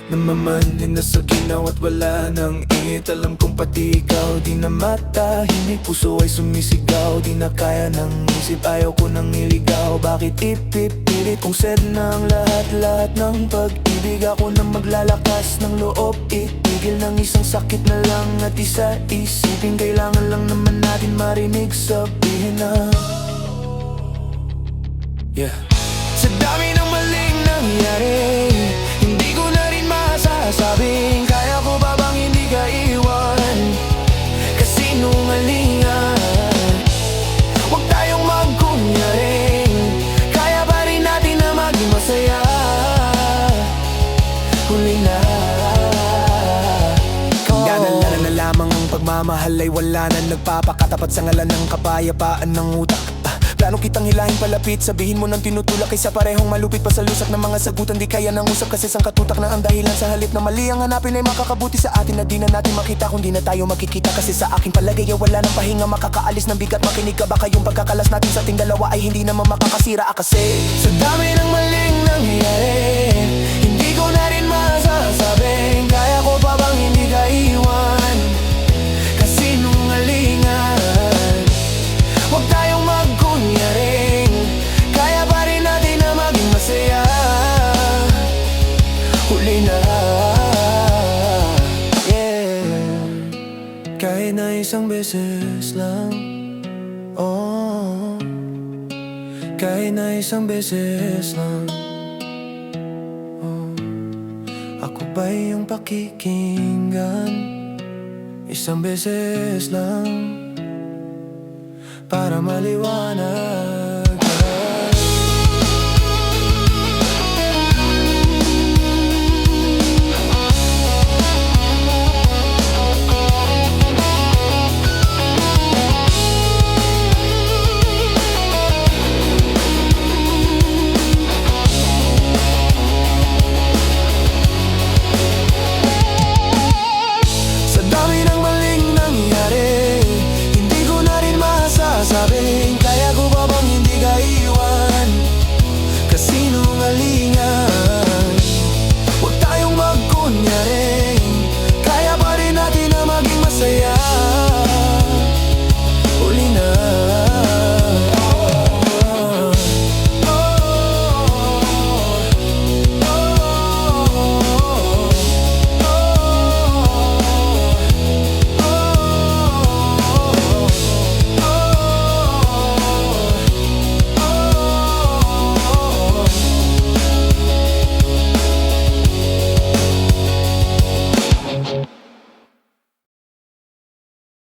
Namamanin na sa ginaw at wala nang init. Alam kong pati ikaw di na matahimik. Puso ay sumisigaw, di na kaya ng isip. Ayaw ko nang iligaw, bakit ipipilit? Kung said na ang lahat-lahat ng pag-ibig, ako na maglalakas ng loob. Itigil ng isang sakit na lang at isa isipin. Kailangan lang naman natin marinig sabihin na sa dami ng maling nangyari, hindi ko na rin masasabing kaya ko ba bang hindi ka iwan? Kasinungalingan, huwag tayong magkunyaring kaya pa rin natin na maging masaya. Huli na. Ganala na lamang ang pagmamahal ay wala na nagpapakatapat sa ngalan ng kapayapaan ng utak. Plano kitang hilahin palapit, sabihin mo nang tinutulak kaysa parehong malupit pa sa lusak ng mga sagutan. Di kaya nang usap kasi sang katutak na ang dahilan. Sa halip na mali ang hanapin ay makakabuti sa atin na di na natin makita kung di na tayo makikita. Kasi sa aking palagay ay wala ng pahinga makakaalis ng bigat. Makinig ka baka yung pagkakalas natin sa ating dalawa ay hindi naman makakasira. Kasi sa dami ng maling nangyayari, hindi ko na rin masasabing kaya ko pa bang hindi ka iwan? Kasinungalingan, huwag tayong magkunyaring kaya pa rin natin na maging masaya. Huli na. Kahit na isang beses lang, oh, kahit na isang beses lang, oh, ako ba iyong pakikinggan? Isang beses lang para maliwanag